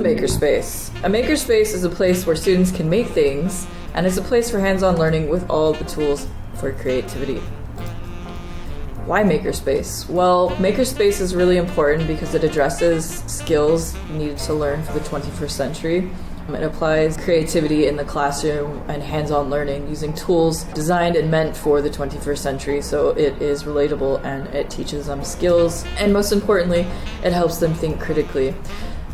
a makerspace? A makerspace is a place where students can make things, and it's a place for hands-on learning with all the tools for creativity. Why Makerspace? Well, Makerspace is really important because it addresses skills needed to learn for the 21st century. It applies creativity in the classroom and hands-on learning using tools designed and meant for the 21st century, so it is relatable and it teaches them skills, and most importantly, it helps them think critically.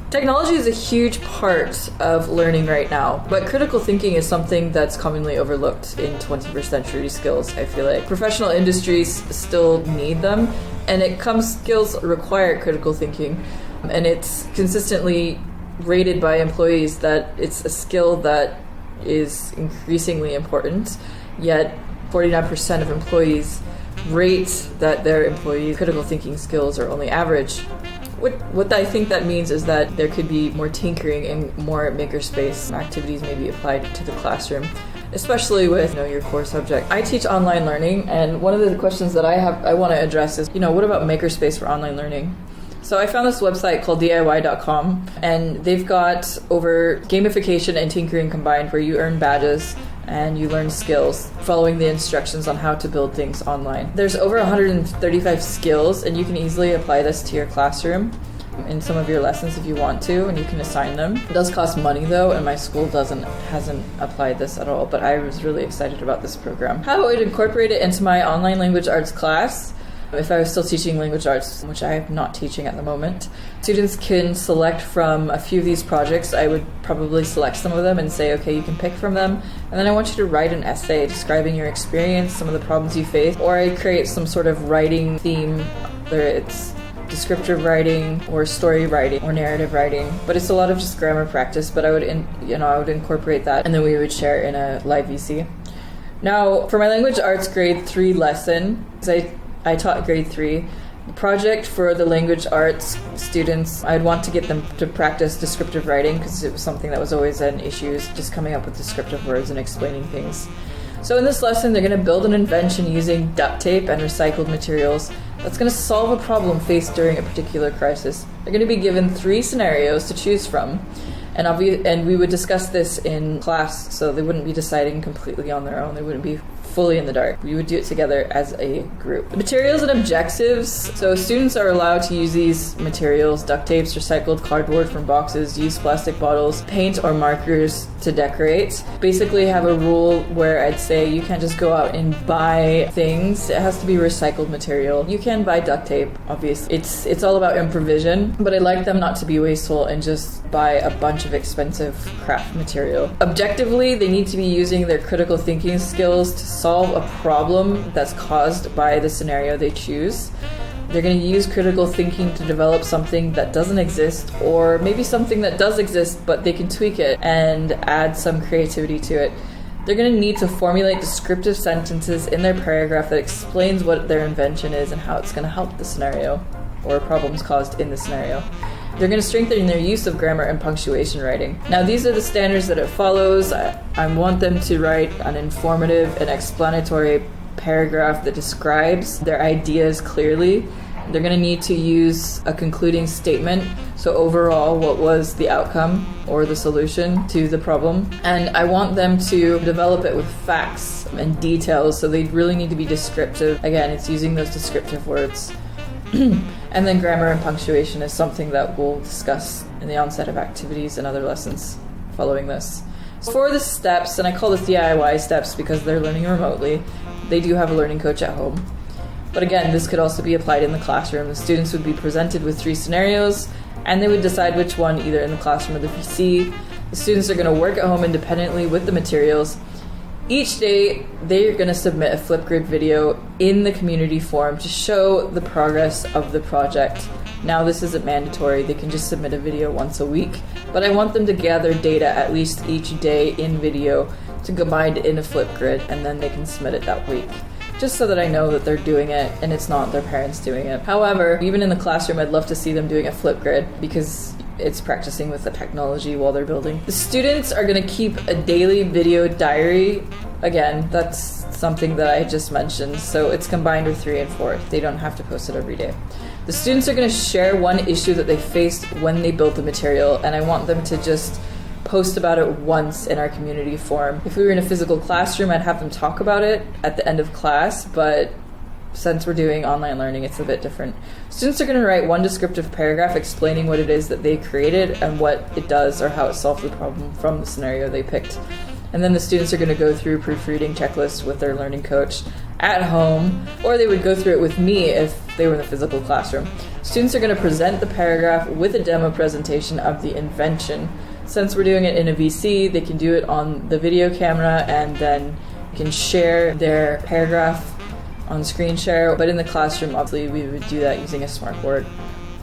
Technology is a huge part of learning right now, but critical thinking is something that's commonly overlooked in 21st century skills, I feel like. Professional industries still need them, and skills require critical thinking, and it's consistently rated by employees that it's a skill that is increasingly important, yet 49% of employees rate that their employees' critical thinking skills are only average. What I think that means is that there could be more tinkering and more makerspace activities may be applied to the classroom, especially with your core subject. I teach online learning, and one of the questions that I want to address is, what about makerspace for online learning? So I found this website called DIY.com, and they've got over gamification and tinkering combined, where you earn badges and you learn skills following the instructions on how to build things online. There's over 135 skills, and you can easily apply this to your classroom in some of your lessons if you want to, and you can assign them. It does cost money though, and my school hasn't applied this at all, but I was really excited about this program. How I would incorporate it into my online language arts class, if I was still teaching language arts, which I am not teaching at the moment, students can select from a few of these projects. I would probably select some of them and say, okay, you can pick from them. And then I want you to write an essay describing your experience, some of the problems you face, or I create some sort of writing theme, whether it's descriptive writing or story writing or narrative writing. But it's a lot of just grammar practice, but I would incorporate that, and then we would share in a live VC. Now, for my language arts grade 3 lesson, I taught grade 3. The project for the language arts students, I'd want to get them to practice descriptive writing because it was something that was always an issue, is just coming up with descriptive words and explaining things. So in this lesson, they're going to build an invention using duct tape and recycled materials that's going to solve a problem faced during a particular crisis. They're going to be given 3 scenarios to choose from, and we would discuss this in class, so they wouldn't be deciding completely on their own. They wouldn't be fully in the dark. We would do it together as a group. Materials and objectives. So students are allowed to use these materials: duct tapes, recycled cardboard from boxes, used plastic bottles, paint or markers to decorate. Basically have a rule where I'd say you can't just go out and buy things. It has to be recycled material. You can buy duct tape, obviously. It's all about improvisation, but I like them not to be wasteful and just buy a bunch of expensive craft material. Objectively, they need to be using their critical thinking skills to solve a problem that's caused by the scenario they choose. They're going to use critical thinking to develop something that doesn't exist, or maybe something that does exist, but they can tweak it and add some creativity to it. They're going to need to formulate descriptive sentences in their paragraph that explains what their invention is and how it's going to help the scenario or problems caused in the scenario. They're going to strengthen their use of grammar and punctuation writing. Now, these are the standards that it follows. I want them to write an informative and explanatory paragraph that describes their ideas clearly. They're going to need to use a concluding statement. So overall, what was the outcome or the solution to the problem? And I want them to develop it with facts and details. So they really need to be descriptive. Again, it's using those descriptive words. And then grammar and punctuation is something that we'll discuss in the onset of activities and other lessons following this. So for the steps, and I call this DIY steps because they're learning remotely, they do have a learning coach at home. But again, this could also be applied in the classroom. The students would be presented with 3 scenarios, and they would decide which one, either in the classroom or the PC. The students are going to work at home independently with the materials. Each day, they're going to submit a Flipgrid video in the community forum to show the progress of the project. Now, this isn't mandatory. They can just submit a video once a week, but I want them to gather data at least each day in video to combine it in a Flipgrid, and then they can submit it that week, just so that I know that they're doing it and it's not their parents doing it. However, even in the classroom, I'd love to see them doing a Flipgrid because it's practicing with the technology while they're building. The students are going to keep a daily video diary. Again, that's something that I just mentioned, so it's combined with 3 and 4. They don't have to post it every day. The students are going to share one issue that they faced when they built the material, and I want them to just post about it once in our community forum. If we were in a physical classroom, I'd have them talk about it at the end of class, but since we're doing online learning, it's a bit different. Students are going to write one descriptive paragraph explaining what it is that they created and what it does or how it solved the problem from the scenario they picked. And then the students are going to go through proofreading checklists with their learning coach at home, or they would go through it with me if they were in the physical classroom. Students are going to present the paragraph with a demo presentation of the invention. Since we're doing it in a VC, they can do it on the video camera and then can share their paragraph on screen share. But in the classroom, obviously, we would do that using a smartboard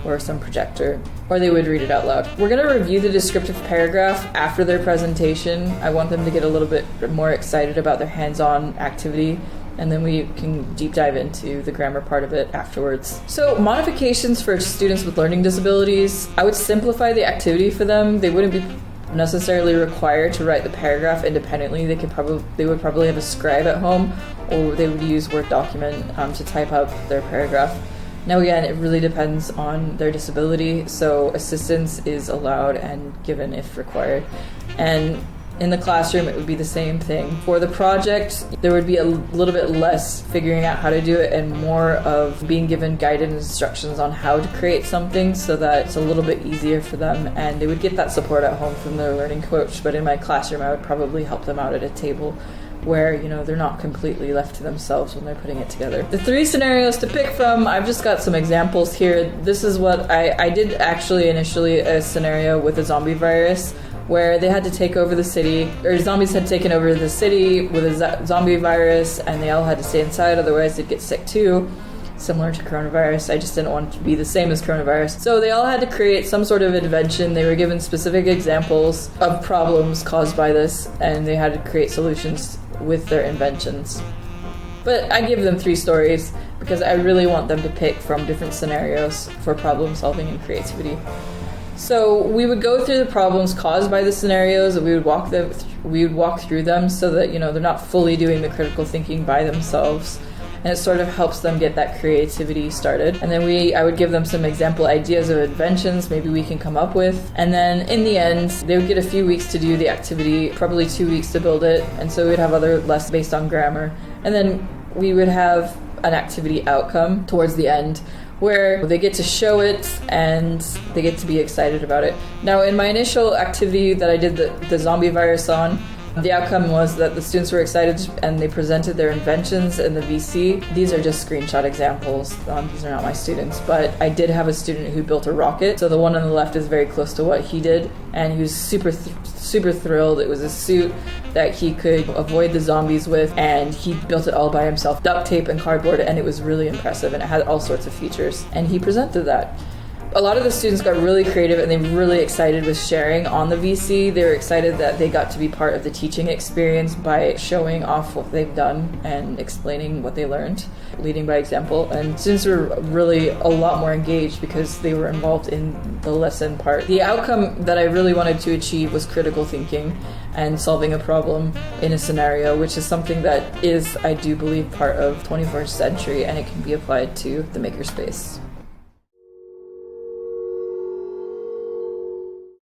or some projector, or they would read it out loud. We're going to review the descriptive paragraph after their presentation. I want them to get a little bit more excited about their hands-on activity, and then we can deep dive into the grammar part of it afterwards. So modifications for students with learning disabilities, I would simplify the activity for them. They wouldn't be necessarily required to write the paragraph independently. They would probably have a scribe at home, or they would use Word document to type up their paragraph. Now again, it really depends on their disability, so assistance is allowed and given if required. And in the classroom, it would be the same thing. For the project, there would be a little bit less figuring out how to do it and more of being given guided instructions on how to create something so that it's a little bit easier for them, and they would get that support at home from their learning coach. But in my classroom, I would probably help them out at a table where, they're not completely left to themselves when they're putting it together. The 3 scenarios to pick from, I've just got some examples here. This is what I did actually initially a scenario with a zombie virus where they had to take over the city, or zombies had taken over the city with a zombie virus, and they all had to stay inside, otherwise they'd get sick too. Similar to coronavirus. I just didn't want it to be the same as coronavirus. So they all had to create some sort of invention. They were given specific examples of problems caused by this, and they had to create solutions with their inventions. But I give them 3 stories because I really want them to pick from different scenarios for problem solving and creativity. So we would go through the problems caused by the scenarios, and we would walk through them so that they're not fully doing the critical thinking by themselves. And it sort of helps them get that creativity started. And then I would give them some example ideas of inventions maybe we can come up with. And then in the end, they would get a few weeks to do the activity, probably 2 weeks to build it. And so we'd have other lessons based on grammar. And then we would have an activity outcome towards the end where they get to show it and they get to be excited about it. Now, in my initial activity that I did the zombie virus on, the outcome was that the students were excited and they presented their inventions in the VC. These are just screenshot examples. These are not my students, but I did have a student who built a rocket. So the one on the left is very close to what he did, and he was super thrilled. It was a suit that he could avoid the zombies with, and he built it all by himself, duct tape and cardboard, and it was really impressive, and it had all sorts of features, and he presented that. A lot of the students got really creative and they were really excited with sharing on the VC. They were excited that they got to be part of the teaching experience by showing off what they've done and explaining what they learned, leading by example. And students were really a lot more engaged because they were involved in the lesson part. The outcome that I really wanted to achieve was critical thinking and solving a problem in a scenario, which is something that is, I do believe, part of 21st century, and it can be applied to the makerspace.